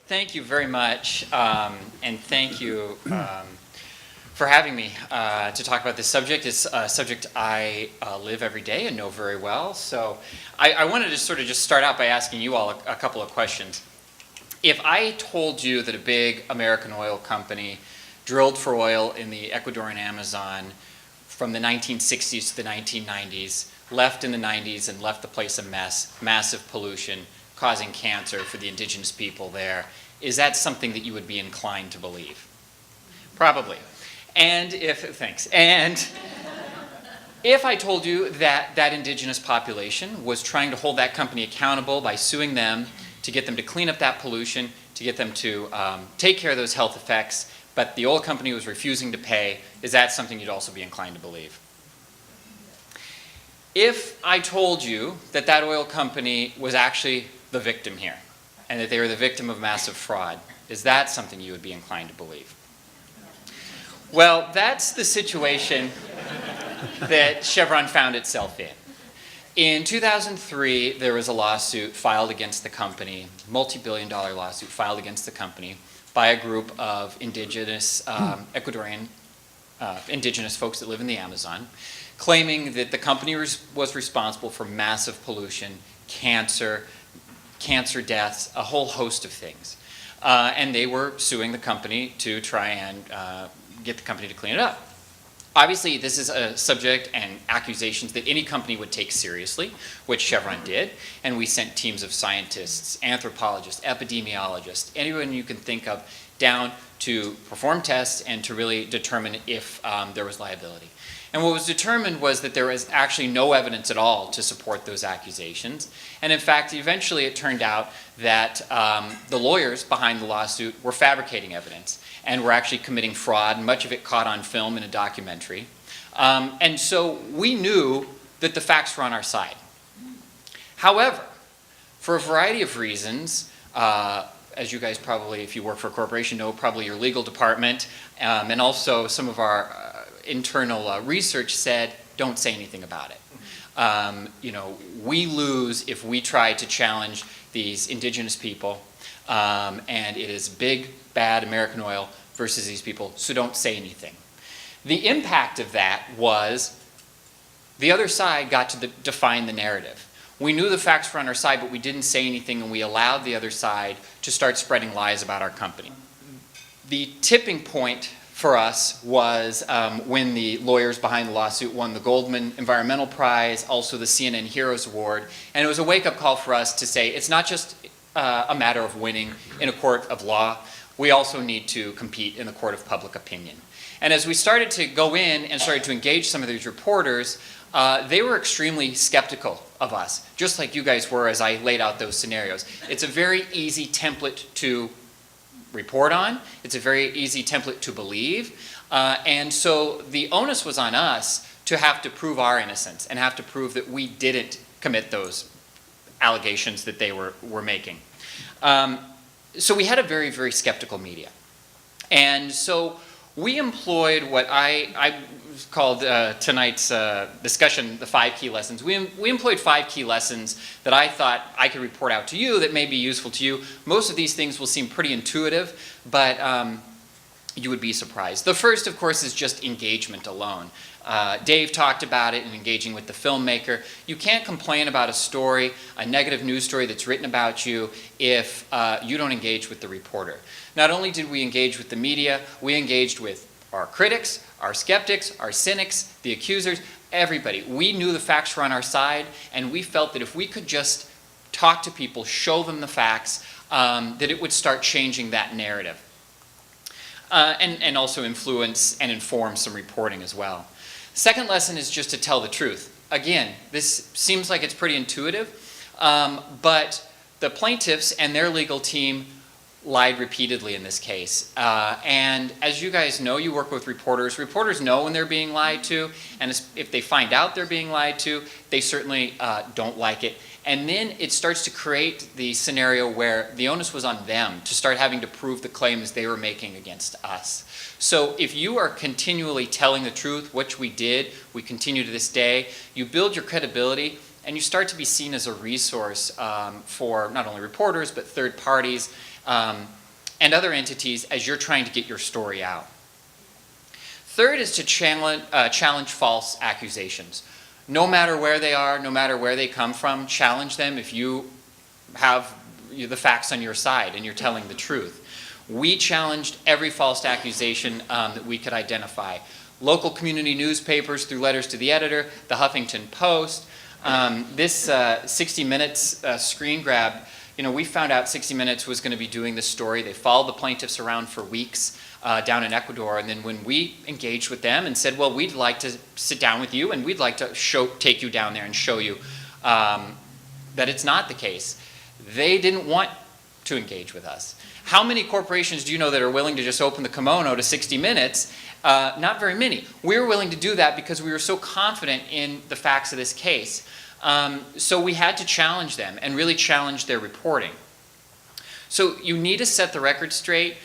Thank you very much, and thank you for having me to talk about this subject. It's a subject I live every day and know very well. So I wanted to sort of just start out by asking you all a couple of questions. If I told you that a big American oil company drilled for oil in the Ecuadorian Amazon from the 1960s to the 1990s, left in the 90s and left the place a mess, massive pollution, causing cancer for the indigenous people there, is that something that you would be inclined to believe? Probably. And if I told you that that indigenous population was trying to hold that company accountable by suing them to get them to clean up that pollution, to get them to take care of those health effects, but the oil company was refusing to pay, is that something you'd also be inclined to believe? If I told you that that oil company was actually the victim here, and that they were the victim of massive fraud, is that something you would be inclined to believe? Well, that's the situation that Chevron found itself in. In 2003, there was a lawsuit filed against the company, multi-billion-dollar lawsuit filed against the company by a group of indigenous, Ecuadorian indigenous folks that live in the Amazon, claiming that the company was responsible for massive pollution, cancer deaths, a whole host of things. And they were suing the company to try and get the company to clean it up. Obviously, this is a subject and accusations that any company would take seriously, which Chevron did, and we sent teams of scientists, anthropologists, epidemiologists, anyone you can think of, down to perform tests and to really determine if there was liability. And what was determined was that there was actually no evidence at all to support those accusations. And in fact, eventually it turned out that the lawyers behind the lawsuit were fabricating evidence and were actually committing fraud, much of it caught on film in a documentary. And so we knew that the facts were on our side. However, for a variety of reasons, as you guys probably, if you work for a corporation, know, probably your legal department, and also some of our internal research said, don't say anything about it. You know, we lose if we try to challenge these indigenous people, and it is big, bad American oil versus these people, so don't say anything. The impact of that was the other side got to define the narrative. We knew the facts were on our side, but we didn't say anything, and we allowed the other side to start spreading lies about our company. The tipping point for us was when the lawyers behind the lawsuit won the Goldman Environmental Prize, also the CNN Heroes Award, and it was a wake-up call for us to say it's not just a matter of winning in a court of law, we also need to compete in the court of public opinion. And as we started to go in and started to engage some of these reporters, they were extremely skeptical of us, just like you guys were as I laid out those scenarios. It's a very easy template to report on. It's a very easy template to believe. And so the onus was on us to have to prove our innocence and have to prove that we didn't commit those allegations that they were making. So we had a very, very skeptical media. And so we employed what I called tonight's discussion the 5 key lessons. We employed 5 key lessons that I thought I could report out to you that may be useful to you. Most of these things will seem pretty intuitive, but you would be surprised. The first, of course, is just engagement alone. Dave talked about it in engaging with the filmmaker. You can't complain about a story, a negative news story that's written about you, if you don't engage with the reporter. Not only did we engage with the media, we engaged with our critics, our skeptics, our cynics, the accusers, everybody. We knew the facts were on our side, and we felt that if we could just talk to people, show them the facts, that it would start changing that narrative. And also influence and inform some reporting as well. Second lesson is just to tell the truth. Again, this seems like it's pretty intuitive, but the plaintiffs and their legal team lied repeatedly in this case. And as you guys know, you work with reporters. Reporters know when they're being lied to, and if they find out they're being lied to, they certainly don't like it. And then it starts to create the scenario where the onus was on them to start having to prove the claims they were making against us. So if you are continually telling the truth, which we did, we continue to this day, you build your credibility and you start to be seen as a resource for not only reporters but third parties. and other entities as you're trying to get your story out. Third is to challenge false accusations. No matter where they are, no matter where they come from, challenge them if you have the facts on your side and you're telling the truth. We challenged every false accusation that we could identify. Local community newspapers through letters to the editor, the Huffington Post. This 60 Minutes screen grab, we found out 60 Minutes was going to be doing this story. They followed the plaintiffs around for weeks down in Ecuador, and then when we engaged with them and said, well, we'd like to sit down with you and we'd like to take you down there and show you that it's not the case, they didn't want to engage with us. How many corporations do you know that are willing to just open the kimono to 60 Minutes? Not very many. We were willing to do that because we were so confident in the facts of this case. So we had to challenge them and really challenge their reporting. So you need to set the record straight.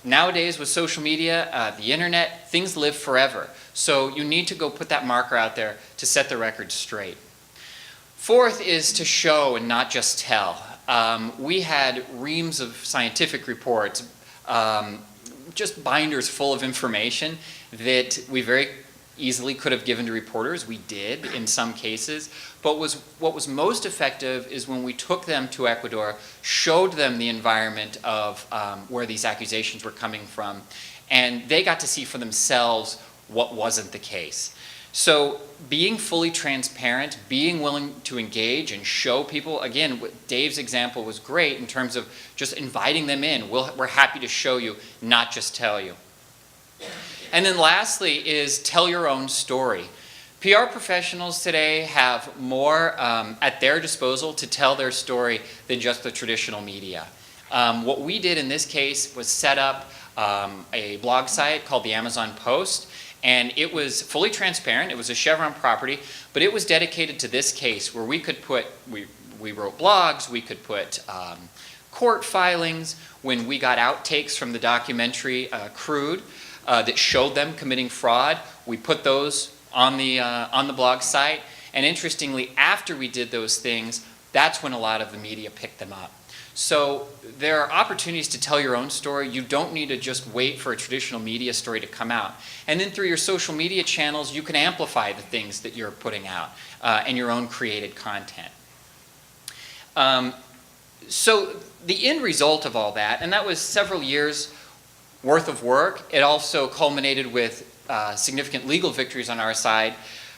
Nowadays with social media, the internet, things live forever. So you need to go put that marker out there to set the record straight. Fourth is to show and not just tell. We had reams of scientific reports, just binders full of information that we very easily could have given to reporters. We did in some cases. But what was most effective is when we took them to Ecuador, showed them the environment of where these accusations were coming from, and they got to see for themselves what wasn't the case. So being fully transparent, being willing to engage and show people, again, Dave's example was great in terms of just inviting them in. We're happy to show you, not just tell you. And then lastly is tell your own story. PR professionals today have more at their disposal to tell their story than just the traditional media. What we did in this case was set up a blog site called the Amazon Post, and it was fully transparent. It was a Chevron property, but it was dedicated to this case where we could put, we wrote blogs, we could put court filings. When we got outtakes from the documentary Crude that showed them committing fraud, we put those on the blog site. And interestingly, after we did those things, that's when a lot of the media picked them up. So there are opportunities to tell your own story. You don't need to just wait for a traditional media story to come out. And then through your social media channels, you can amplify the things that you're putting out and your own created content. So the end result of all that, and that was several years worth of work. It also culminated with significant legal victories on our side.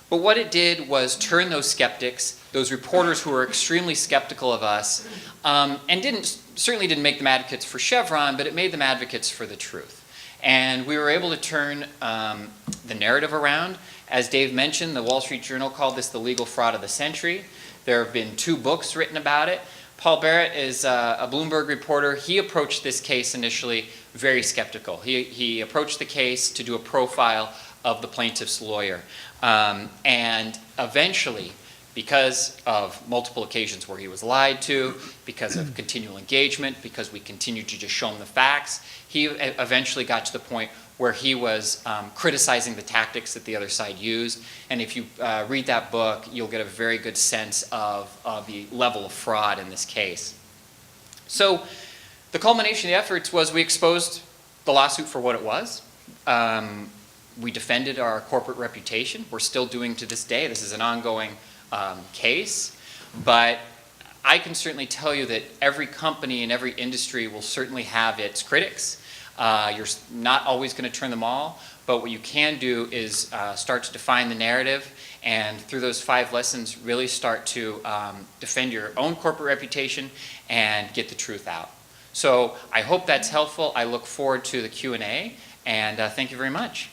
But what it did was turn those skeptics, those reporters who were extremely skeptical of us, and certainly didn't make them advocates for Chevron, but it made them advocates for the truth. And we were able to turn the narrative around. As Dave mentioned, the Wall Street Journal called this the legal fraud of the century. There have been 2 books written about it. Paul Barrett is a Bloomberg reporter. He approached this case initially very skeptical. He approached the case to do a profile of the plaintiff's lawyer. And eventually, because of multiple occasions where he was lied to, because of continual engagement, because we continued to just show him the facts, he eventually got to the point where he was criticizing the tactics that the other side used. And if you read that book, you'll get a very good sense of the level of fraud in this case. So the culmination of the efforts was we exposed the lawsuit for what it was. We defended our corporate reputation. We're still doing to this day. This is an ongoing case. But I can certainly tell you that every company in every industry will certainly have its critics. You're not always going to turn them all, but what you can do is start to define the narrative, and through those 5 lessons really start to defend your own corporate reputation and get the truth out. So I hope that's helpful. I look forward to the Q&A, and thank you very much.